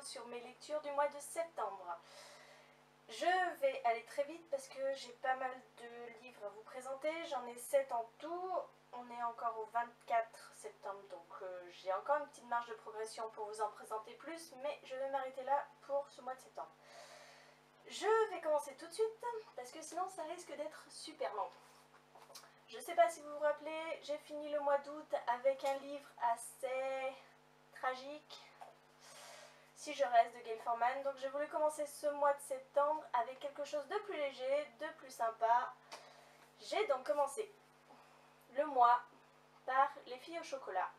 sur mes lectures du mois de septembre. Je vais aller très vite parce que j'ai pas mal de livres à vous présenter, j'en ai 7 en tout, on est encore au 24 septembre donc j'ai encore une petite marge de progression pour vous en présenter plus, mais je vais m'arrêter là pour ce mois de septembre. Je vais commencer tout de suite parce que sinon ça risque d'être super long. Je ne sais pas si vous vous rappelez, j'ai fini le mois d'août avec un livre assez tragique, Si je reste, de Gail Forman. Donc j'ai voulu commencer ce mois de septembre avec quelque chose de plus léger, de plus sympa. J'ai donc commencé le mois par Les filles au chocolat.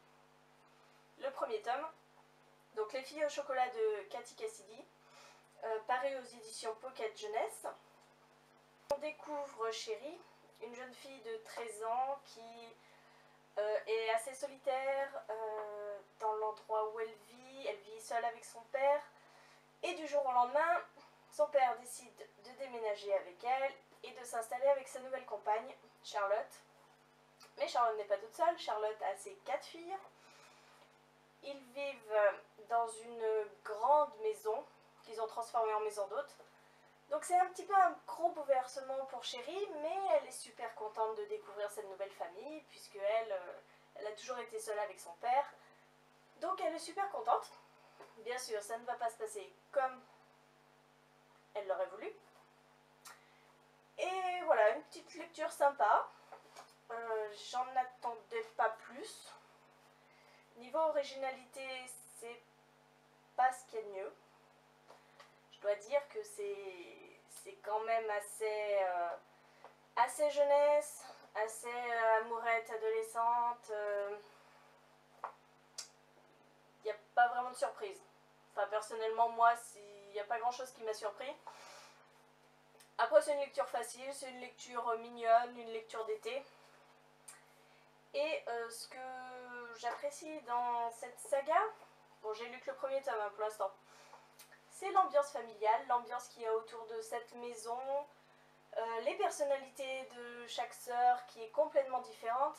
Le premier tome, donc Les filles au chocolat de Cathy Cassidy, paru aux éditions Pocket Jeunesse. On découvre Chérie, une jeune fille de 13 ans qui est assez solitaire dans l'endroit où elle vit seule avec son père, et du jour au lendemain, son père décide de déménager avec elle et de s'installer avec sa nouvelle compagne, Charlotte. Mais Charlotte n'est pas toute seule, Charlotte a ses 4 filles. Ils vivent dans une grande maison qu'ils ont transformée en maison d'hôte. Donc c'est un petit peu un gros bouleversement pour Chérie, mais elle est super contente de découvrir cette nouvelle famille, puisque elle a toujours été seule avec son père. Donc elle est super contente. Bien sûr, ça ne va pas se passer comme elle l'aurait voulu. Et voilà, une petite lecture sympa. J'en attendais pas plus. Niveau originalité, c'est pas ce qu'il y a de mieux. Je dois dire que c'est quand même assez jeunesse, assez amourette adolescente. Il n'y a pas vraiment de surprise. Enfin, personnellement, moi, il n'y a pas grand chose qui m'a surpris. Après, c'est une lecture facile, c'est une lecture mignonne, une lecture d'été. Et ce que j'apprécie dans cette saga, bon, j'ai lu que le premier tome pour l'instant, c'est l'ambiance familiale, l'ambiance qu'il y a autour de cette maison, les personnalités de chaque sœur qui est complètement différente.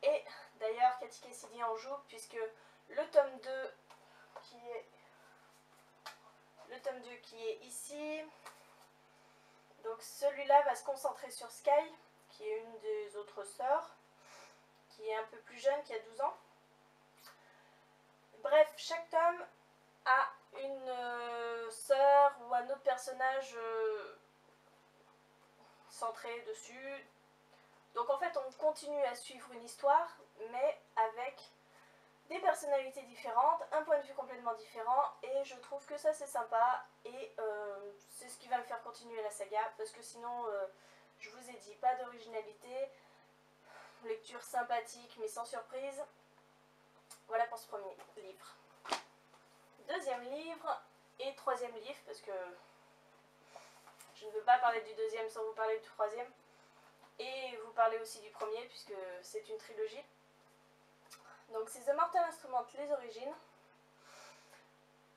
Et d'ailleurs, Cathy Cassidy en joue, puisque le tome 2 qui est ici, donc celui-là va se concentrer sur Sky, qui est une des autres sœurs, qui est un peu plus jeune, qui a 12 ans. Bref, chaque tome a une sœur ou un autre personnage centré dessus. Donc en fait, on continue à suivre une histoire, mais avec des personnalités différentes, un point de vue complètement différent, et je trouve que ça c'est sympa, et c'est ce qui va me faire continuer la saga, parce que sinon, je vous ai dit, pas d'originalité, lecture sympathique mais sans surprise. Voilà pour ce premier livre. Deuxième livre et troisième livre, parce que je ne veux pas parler du deuxième sans vous parler du troisième, et vous parler aussi du premier, puisque c'est une trilogie. Donc c'est The Mortal Instrument, les origines.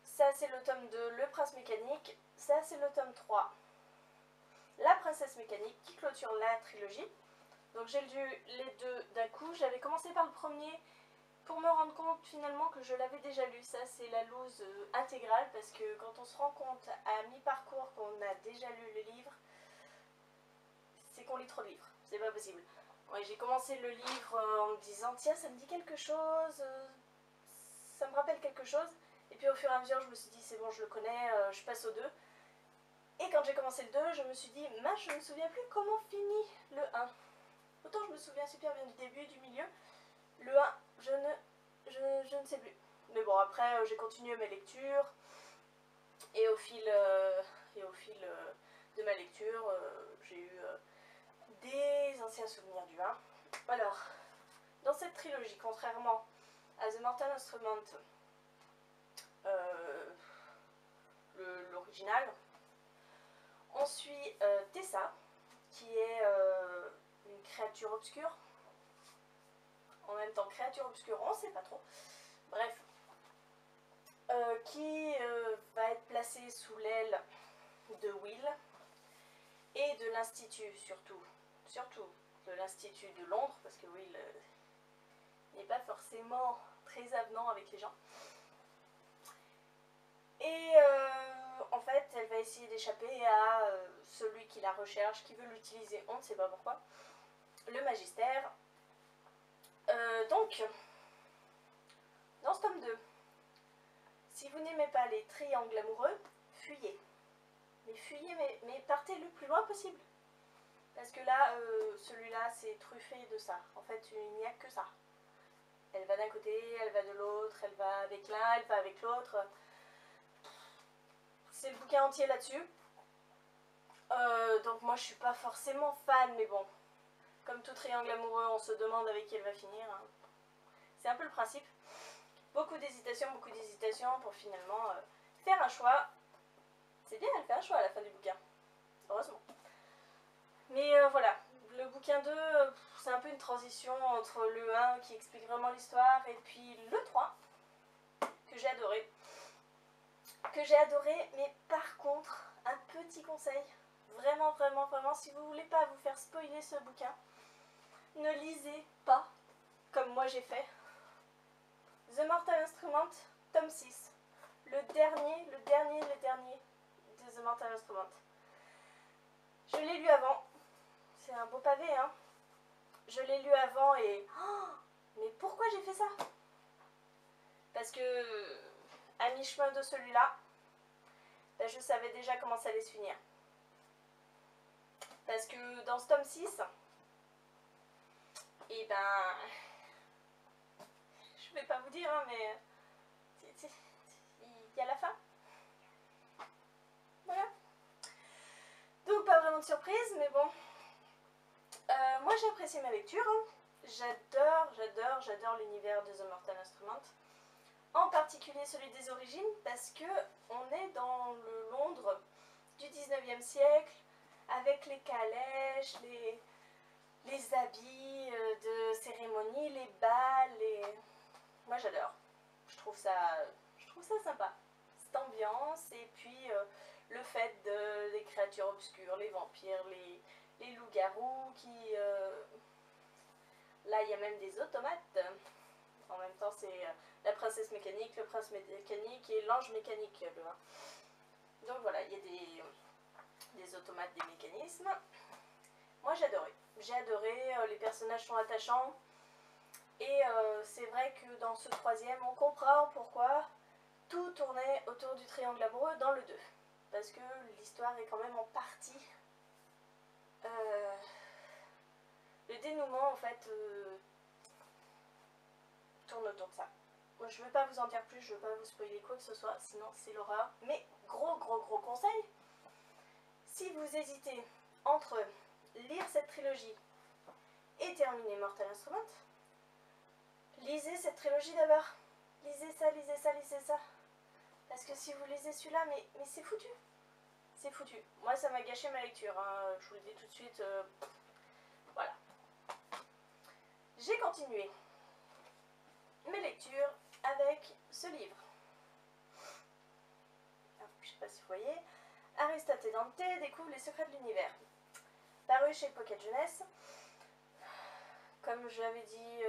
Ça c'est le tome 2, Le Prince Mécanique. Ça c'est le tome 3, La Princesse Mécanique, qui clôture la trilogie. Donc j'ai lu les deux d'un coup. J'avais commencé par le premier pour me rendre compte finalement que je l'avais déjà lu. Ça c'est la loose intégrale, parce que quand on se rend compte à mi-parcours qu'on a déjà lu le livre, c'est qu'on lit trop de livres. C'est pas possible. Ouais, j'ai commencé le livre en me disant tiens, ça me dit quelque chose, ça me rappelle quelque chose, et puis au fur et à mesure je me suis dit c'est bon, je le connais, je passe au 2. Et quand j'ai commencé le 2, je me suis dit mince, je me souviens plus comment finit le 1. Autant je me souviens super bien du début et du milieu, le 1 je ne sais plus. Mais bon, après j'ai continué mes lectures, et au fil de ma lecture, j'ai eu des anciens souvenirs du 1. Alors, dans cette trilogie, contrairement à The Mortal Instrument, l'original, on suit Tessa, qui est une créature obscure. En même temps, créature obscure, on ne sait pas trop. Bref, qui va être placée sous l'aile de Will et de l'Institut, surtout de l'Institut de Londres, parce que Will n'est pas forcément très avenant avec les gens. Et en fait, elle va essayer d'échapper à celui qui la recherche, qui veut l'utiliser, on ne sait pas pourquoi, le magistère. Donc, dans ce tome 2, si vous n'aimez pas les triangles amoureux, fuyez. Mais fuyez, mais partez le plus loin possible. Parce que là, celui-là, c'est truffé de ça. En fait, il n'y a que ça. Elle va d'un côté, elle va de l'autre, elle va avec l'un, elle va avec l'autre. C'est le bouquin entier là-dessus. Donc moi, je suis pas forcément fan, mais bon. Comme tout triangle amoureux, on se demande avec qui elle va finir. Hein. C'est un peu le principe. Beaucoup d'hésitation pour finalement faire un choix. C'est bien, elle fait un choix à la fin du bouquin. Heureusement. Mais voilà, le bouquin 2, c'est un peu une transition entre le 1 qui explique vraiment l'histoire et puis le 3, que j'ai adoré. Mais par contre, un petit conseil, vraiment, vraiment, vraiment, si vous voulez pas vous faire spoiler ce bouquin, ne lisez pas, comme moi j'ai fait, The Mortal Instrument, tome 6. Le dernier de The Mortal Instrument. Je l'ai lu avant. C'est un beau pavé, hein. Je l'ai lu avant et... Oh, mais pourquoi j'ai fait ça? Parce que, à mi-chemin de celui-là, ben, je savais déjà comment ça allait se finir. Parce que dans ce tome 6, et ben... Je vais pas vous dire, hein, mais... Il y a la fin. Voilà. Donc pas vraiment de surprise, mais bon... moi j'ai apprécié ma lecture, hein. J'adore l'univers de The Mortal Instrument. En particulier celui des origines, parce que on est dans le Londres du 19e siècle, avec les calèches, les habits de cérémonie, les bals, moi j'adore. Je trouve ça sympa. Cette ambiance, et puis le fait des créatures obscures, les vampires, les loups-garous qui... Là, il y a même des automates. En même temps, c'est la princesse mécanique, le prince mécanique et l'ange mécanique. Donc voilà, il y a des automates, des mécanismes. Moi, j'ai adoré. J'ai adoré, les personnages sont attachants. Et c'est vrai que dans ce troisième, on comprend pourquoi tout tournait autour du triangle amoureux dans le 2. Parce que l'histoire est quand même en partie... le dénouement, en fait, tourne autour de ça. Moi, je ne veux pas vous en dire plus, je ne veux pas vous spoiler quoi que ce soit, sinon c'est l'horreur. Mais gros conseil, si vous hésitez entre lire cette trilogie et terminer Mortal Instrument, lisez cette trilogie d'abord. Lisez ça. Parce que si vous lisez celui-là, mais c'est foutu. C'est foutu. Moi, ça m'a gâché ma lecture, hein. Je vous le dis tout de suite. Voilà. J'ai continué mes lectures avec ce livre. Alors, je ne sais pas si vous voyez. Aristote et Dante découvrent les secrets de l'univers. Paru chez Pocket Jeunesse. Comme je l'avais dit,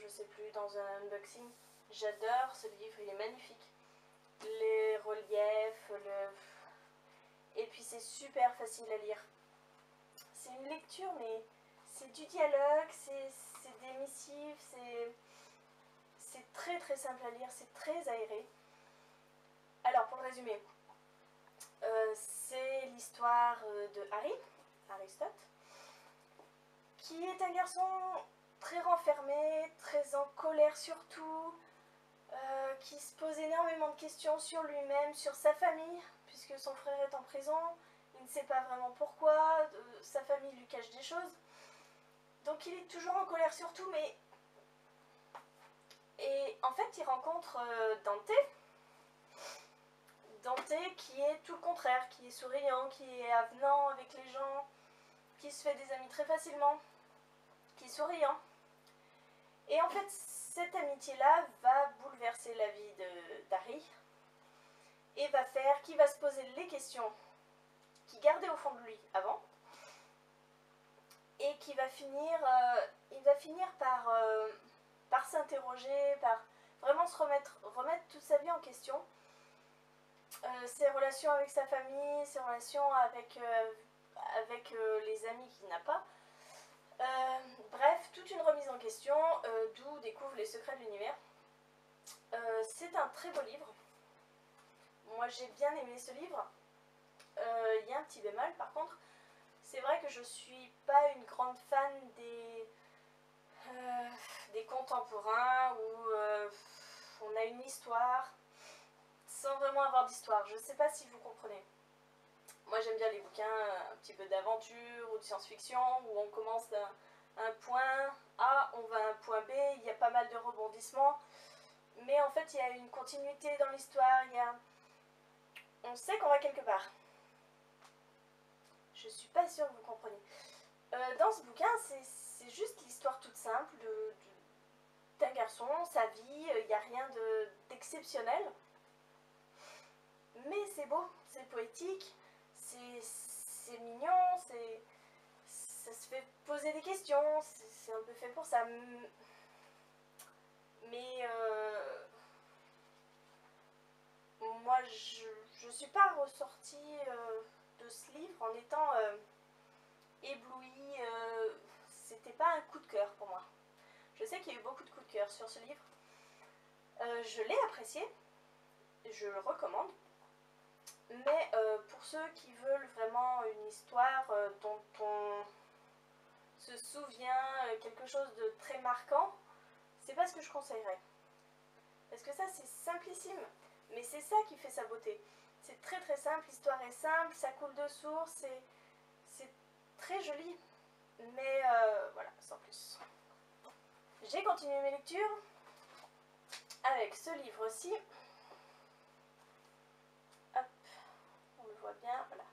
je sais plus, dans un unboxing, j'adore ce livre, il est magnifique. Les reliefs, et puis c'est super facile à lire. C'est une lecture, mais c'est du dialogue, c'est des missives, c'est très simple à lire, c'est très aéré. Alors, pour le résumer, c'est l'histoire de Harry, Aristote, qui est un garçon très renfermé, très en colère surtout, qui se pose énormément de questions sur lui-même, sur sa famille, puisque son frère est en prison, il ne sait pas vraiment pourquoi, sa famille lui cache des choses. Donc il est toujours en colère surtout, mais... Et en fait, il rencontre Dante. Dante qui est tout le contraire, qui est souriant, qui est avenant avec les gens, qui se fait des amis très facilement, qui est souriant. Et en fait, cette amitié-là va bouleverser la vie d'Harry et va faire qu'il va se poser les questions qu'il gardait au fond de lui avant et qui va finir, par s'interroger, par vraiment remettre toute sa vie en question ses relations avec sa famille, ses relations avec les amis qu'il n'a pas. Bref, toute une remise en question, d'où découvre les secrets de l'univers. C'est un très beau livre. Moi j'ai bien aimé ce livre. Il y a un petit bémol par contre. C'est vrai que je suis pas une grande fan des contemporains où on a une histoire sans vraiment avoir d'histoire. Je sais pas si vous comprenez. Moi j'aime bien les bouquins un petit peu d'aventure ou de science-fiction où on commence d'un point A, on va à un point B, il y a pas mal de rebondissements. Mais en fait il y a une continuité dans l'histoire, on sait qu'on va quelque part. Je suis pas sûre que vous compreniez. Dans ce bouquin, c'est juste l'histoire toute simple d'un garçon, sa vie, il n'y a rien d'exceptionnel. Mais c'est beau, c'est poétique, c'est mignon, ça se fait poser des questions, c'est un peu fait pour ça. Mais moi, je suis pas ressortie de ce livre en étant éblouie. C'était pas un coup de cœur pour moi. Je sais qu'il y a eu beaucoup de coups de cœur sur ce livre. Je l'ai apprécié, je le recommande. Mais pour ceux qui veulent vraiment une histoire dont on se souvient, quelque chose de très marquant, c'est pas ce que je conseillerais. Parce que ça c'est simplissime, mais c'est ça qui fait sa beauté. C'est très très simple, l'histoire est simple, ça coule de source, c'est très joli, mais voilà, sans plus. J'ai continué mes lectures avec ce livre-ci. Hop, on le voit bien, voilà.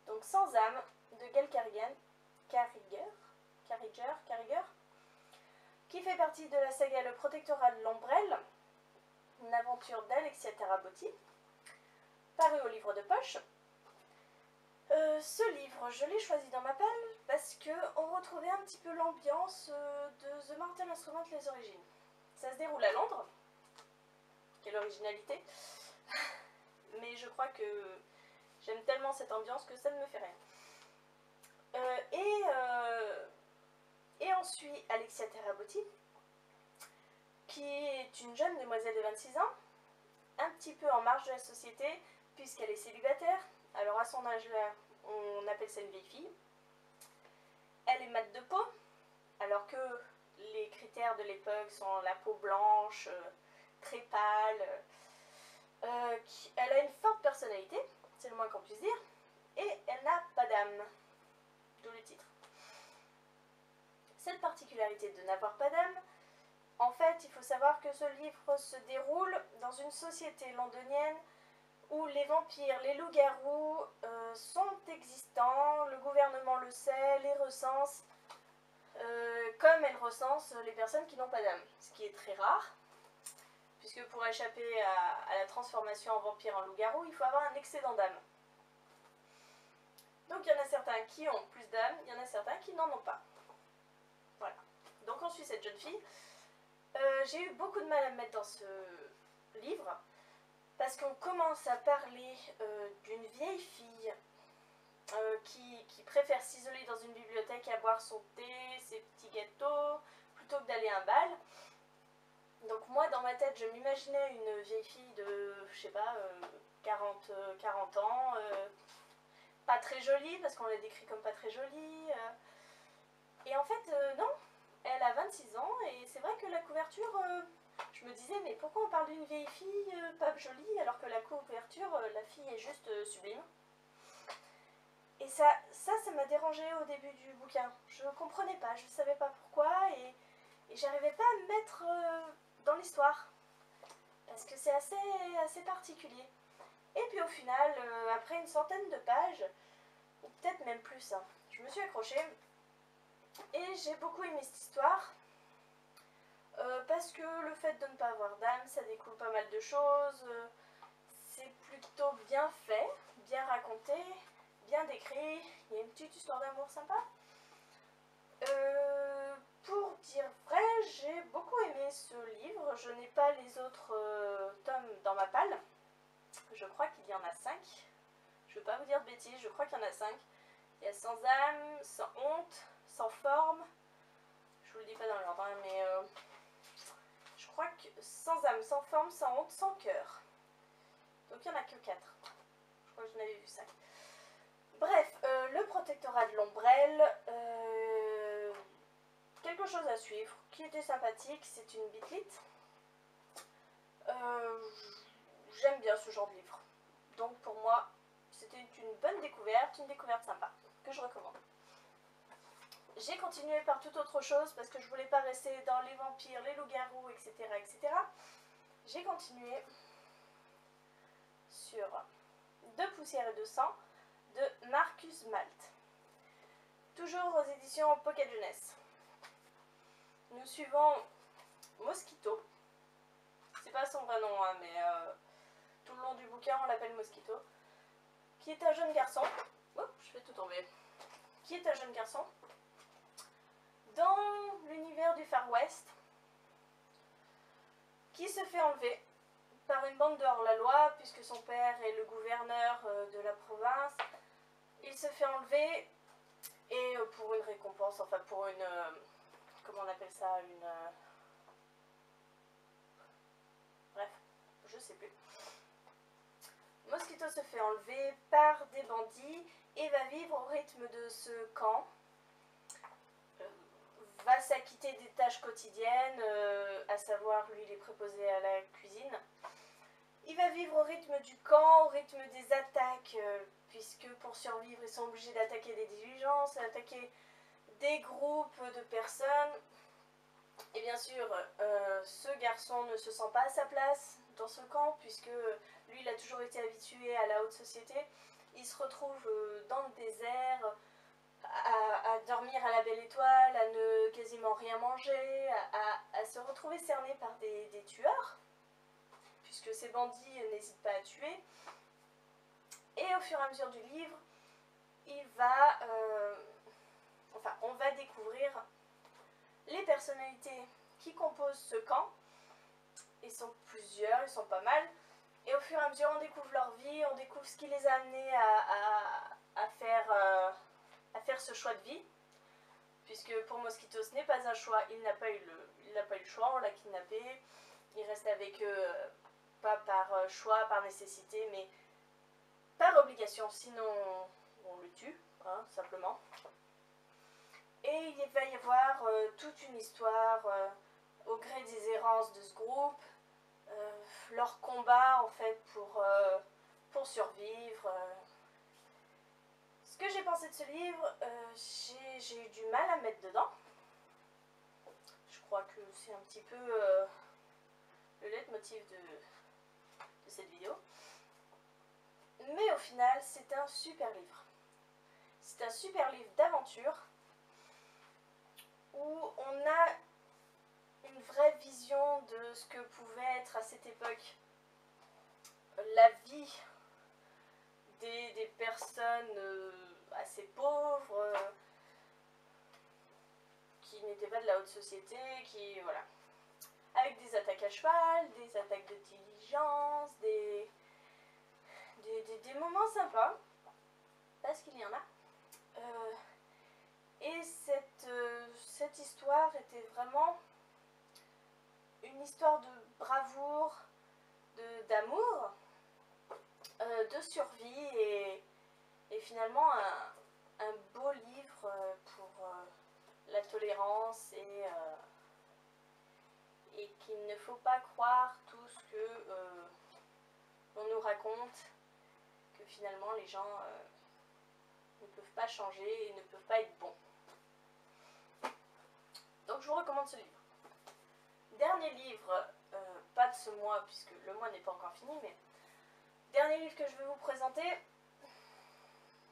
Donc Sans âme de Gail Carriger, qui fait partie de la saga Le Protectorat de l'Ombrelle, une aventure d'Alexia Tarabotti, paru au livre de poche. Ce livre, je l'ai choisi dans ma palle parce qu'on retrouvait un petit peu l'ambiance de The Mortal Instrument, les origines. Ça se déroule à Londres. Quelle originalité. Mais je crois que j'aime tellement cette ambiance que ça ne me fait rien. Et on suit Alexia Tarabotti, qui est une jeune demoiselle de 26 ans, un petit peu en marge de la société, puisqu'elle est célibataire. Alors à son âge-là, on appelle ça une vieille fille. Elle est mate de peau, alors que les critères de l'époque sont la peau blanche, très pâle. Elle a une forte personnalité, c'est le moins qu'on puisse dire, et elle n'a pas d'âme, d'où le titre. Cette particularité de n'avoir pas d'âme, en fait, il faut savoir que ce livre se déroule dans une société londonienne où les vampires, les loups-garous sont existants, le gouvernement le sait, les recense, comme elle recense les personnes qui n'ont pas d'âme, ce qui est très rare, puisque pour échapper à la transformation en vampire en loup-garou, il faut avoir un excédent d'âme. Donc il y en a certains qui ont plus d'âme, il y en a certains qui n'en ont pas. Voilà. Donc on suit cette jeune fille. J'ai eu beaucoup de mal à me mettre dans ce livre, parce qu'on commence à parler d'une vieille fille qui préfère s'isoler dans une bibliothèque à boire son thé, ses petits gâteaux, plutôt que d'aller à un bal. Donc moi, dans ma tête, je m'imaginais une vieille fille de, je sais pas, 40 ans, pas très jolie, parce qu'on la décrit comme pas très jolie. Et en fait, non, elle a 26 ans, et c'est vrai que la couverture, je me disais, mais pourquoi on parle d'une vieille fille pas jolie, alors que la couverture, la fille est juste sublime. Et ça m'a dérangée au début du bouquin. Je ne comprenais pas, je ne savais pas pourquoi, et j'arrivais pas à me mettre dans l'histoire. Parce que c'est assez particulier. Et puis au final, après une centaine de pages, ou peut-être même plus, hein, je me suis accrochée. Et j'ai beaucoup aimé cette histoire. Parce que le fait de ne pas avoir d'âme, ça découle pas mal de choses. C'est plutôt bien fait, bien raconté, bien décrit. Il y a une petite histoire d'amour sympa. Pour dire vrai, j'ai beaucoup aimé ce livre. Je n'ai pas les autres tomes dans ma palle. Je crois qu'il y en a 5. Je ne veux pas vous dire de bêtises, je crois qu'il y en a 5. Il y a Sans âme, Sans honte, Sans forme. Je vous le dis pas dans l'ordre, hein, mais je crois que Sans âme, Sans forme, Sans honte, Sans cœur. Donc il n'y en a que 4. Je crois que j'en avais vu 5. Bref, le protectorat de l'ombrelle, quelque chose à suivre, qui était sympathique, c'est une bitlite. J'aime bien ce genre de livre. Donc pour moi, c'était une bonne découverte, une découverte sympa, que je recommande. J'ai continué par toute autre chose parce que je voulais pas rester dans les vampires, les loups-garous, etc., etc. J'ai continué sur De poussière et de sang de Marcus Malt. Toujours aux éditions Pocket Jeunesse. Nous suivons Mosquito. C'est pas son vrai nom, hein, mais tout le long du bouquin on l'appelle Mosquito. Qui est un jeune garçon. Oups, je fais tout tomber. Qui est un jeune garçon dans l'univers du Far West qui se fait enlever par une bande de hors-la-loi, puisque son père est le gouverneur de la province. Il se fait enlever et pour une récompense, enfin pour une... comment on appelle ça, une... bref, je sais plus. Mosquito se fait enlever par des bandits et va vivre au rythme de ce camp. Va s'acquitter des tâches quotidiennes, à savoir, lui, il est préposé à la cuisine. Il va vivre au rythme du camp, au rythme des attaques, puisque pour survivre, ils sont obligés d'attaquer des diligences, d'attaquer des groupes de personnes. Et bien sûr, ce garçon ne se sent pas à sa place dans ce camp, puisque lui, il a toujours été habitué à la haute société. Il se retrouve dans le désert, à dormir à la belle étoile, à ne quasiment rien manger, à se retrouver cerné par des tueurs, puisque ces bandits n'hésitent pas à tuer. Et au fur et à mesure du livre, il va... enfin, on va découvrir les personnalités qui composent ce camp. Ils sont plusieurs, ils sont pas mal. Et au fur et à mesure, on découvre leur vie, on découvre ce qui les a amenés à faire ce choix de vie. Puisque pour Mosquito, ce n'est pas un choix, il n'a pas eu le choix, on l'a kidnappé. Il reste avec eux, pas par choix, par nécessité, mais par obligation, sinon on le tue, hein, simplement. Et il va y avoir toute une histoire au gré des errances de ce groupe, leur combat en fait pour survivre. Ce que j'ai pensé de ce livre, j'ai eu du mal à me mettre dedans. Je crois que c'est un petit peu le leitmotiv de cette vidéo. Mais au final, c'est un super livre. C'est un super livre d'aventure où on a une vraie vision de ce que pouvait être à cette époque la vie des personnes assez pauvres, qui n'étaient pas de la haute société, qui, voilà, avec des attaques à cheval, des attaques de diligence, des moments sympas, parce qu'il y en a. Et cette histoire était vraiment une histoire de bravoure, d'amour, de survie et finalement un beau livre pour la tolérance et qu'il ne faut pas croire tout ce que on nous raconte, que finalement les gens ne peuvent pas changer et ne peuvent pas être bons. Donc je vous recommande ce livre. Dernier livre, pas de ce mois puisque le mois n'est pas encore fini, mais dernier livre que je vais vous présenter,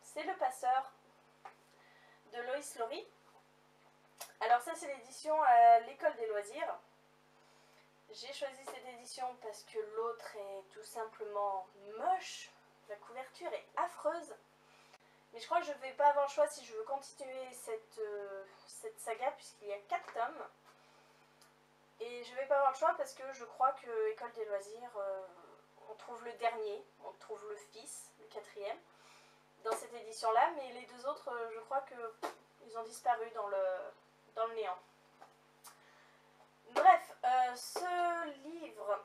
c'est Le Passeur de Loïs Laury. Alors ça c'est l'édition à l'École des loisirs. J'ai choisi cette édition parce que l'autre est tout simplement moche, la couverture est affreuse. Mais je crois que je ne vais pas avoir le choix si je veux continuer cette saga puisqu'il y a 4 tomes. Et je ne vais pas avoir le choix parce que je crois que École des loisirs, on trouve le dernier, on trouve le fils, le quatrième, dans cette édition-là, mais les deux autres, je crois que ils ont disparu dans le néant. Bref, ce livre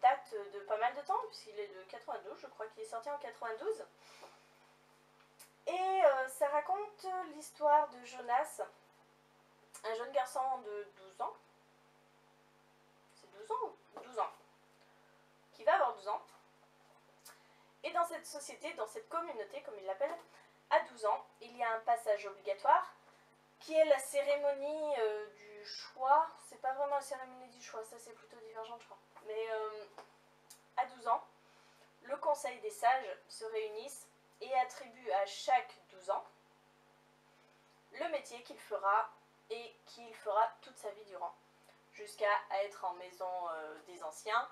date de pas mal de temps, puisqu'il est de 92, je crois qu'il est sorti en 92. Et ça raconte l'histoire de Jonas, un jeune garçon de 12 ans. C'est 12 ans ou 12 ans, qui va avoir 12 ans. Et dans cette société, dans cette communauté, comme il l'appelle, à 12 ans, il y a un passage obligatoire qui est la cérémonie du choix. C'est pas vraiment la cérémonie du choix, ça c'est plutôt Divergent, je crois. Mais à 12 ans, le conseil des sages se réunissent et attribue à chaque 12 ans le métier qu'il fera et qu'il fera toute sa vie durant, jusqu'à être en maison des anciens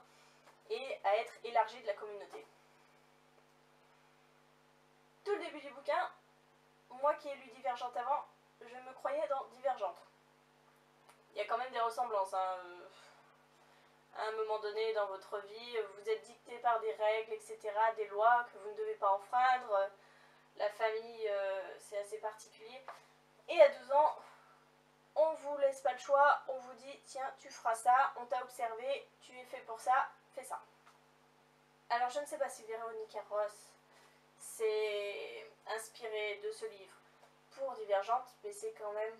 et à être élargi de la communauté. Tout le début du bouquin, moi qui ai lu Divergente avant, je me croyais dans Divergente. Il y a quand même des ressemblances, hein. À un moment donné dans votre vie, vous êtes dicté par des règles, etc., des lois que vous ne devez pas enfreindre. La famille, c'est assez particulier. Et à 12 ans, on vous laisse pas le choix, on vous dit, tiens, tu feras ça, on t'a observé, tu es fait pour ça, fais ça. Alors je ne sais pas si Véronica Ross s'est inspirée de ce livre pour Divergente, mais c'est quand même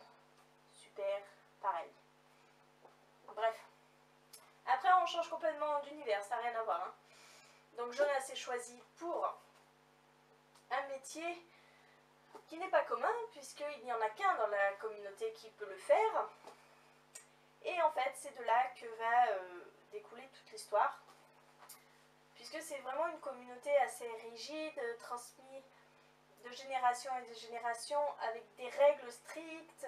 super pareil. Bref. Après, on change complètement d'univers, ça n'a rien à voir, hein. Donc Jonas est choisi pour un métier qui n'est pas commun, puisqu'il n'y en a qu'un dans la communauté qui peut le faire. Et en fait, c'est de là que va découler toute l'histoire, puisque c'est vraiment une communauté assez rigide, transmise de génération et de génération, avec des règles strictes.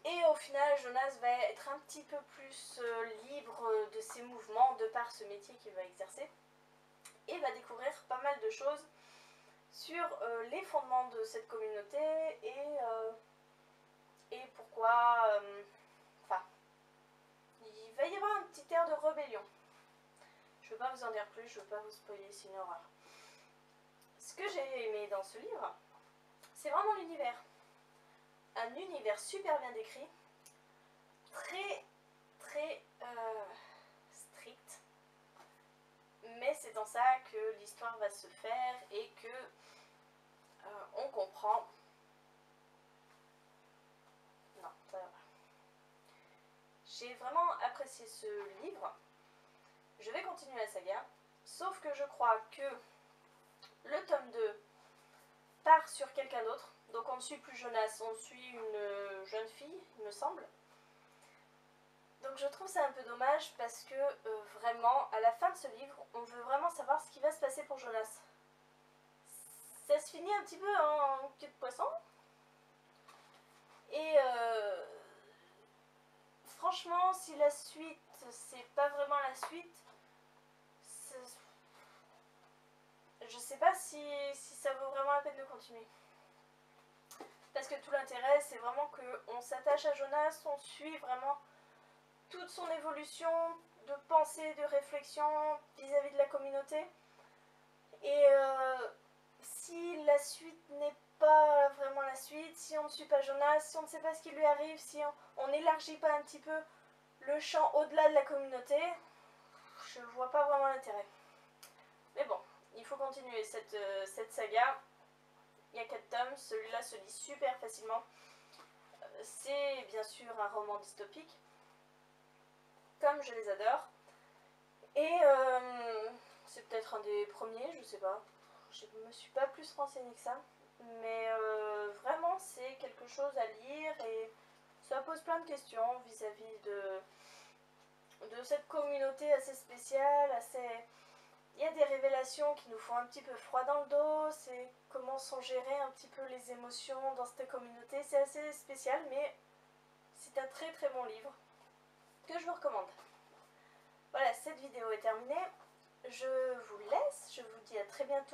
Et au final, Jonas va être un petit peu plus libre de ses mouvements de par ce métier qu'il va exercer. Et va découvrir pas mal de choses sur les fondements de cette communauté et pourquoi... il va y avoir un petit air de rébellion. Je ne veux pas vous en dire plus, je ne veux pas vous spoiler, c'est une horreur. Ce que j'ai aimé dans ce livre, c'est vraiment l'univers. Un univers super bien décrit, très strict, mais c'est dans ça que l'histoire va se faire et que on comprend. Non, ça va. J'ai vraiment apprécié ce livre. Je vais continuer la saga, sauf que je crois que le tome 2 part sur quelqu'un d'autre. Donc on ne suit plus Jonas, on suit une jeune fille, il me semble. Donc je trouve ça un peu dommage parce que vraiment, à la fin de ce livre, on veut vraiment savoir ce qui va se passer pour Jonas. Ça se finit un petit peu en queue de poisson. Et franchement, si la suite, c'est pas vraiment la suite, je sais pas si ça vaut vraiment la peine de continuer. Parce que tout l'intérêt, c'est vraiment qu'on s'attache à Jonas, on suit vraiment toute son évolution de pensée, de réflexion vis-à-vis de la communauté. Et si la suite n'est pas vraiment la suite, si on ne suit pas Jonas, si on ne sait pas ce qui lui arrive, si on n'élargit pas un petit peu le champ au-delà de la communauté, je vois pas vraiment l'intérêt. Mais bon, il faut continuer cette saga. Il y a 4 tomes, celui-là se lit super facilement. C'est bien sûr un roman dystopique, comme je les adore. Et c'est peut-être un des premiers, je sais pas. Je me suis pas plus renseignée que ça. Mais vraiment, c'est quelque chose à lire et ça pose plein de questions vis-à-vis de cette communauté assez spéciale, assez... Il y a des révélations qui nous font un petit peu froid dans le dos, c'est comment sont gérées un petit peu les émotions dans cette communauté. C'est assez spécial, mais c'est un très bon livre que je vous recommande. Voilà, cette vidéo est terminée. Je vous laisse, je vous dis à très bientôt.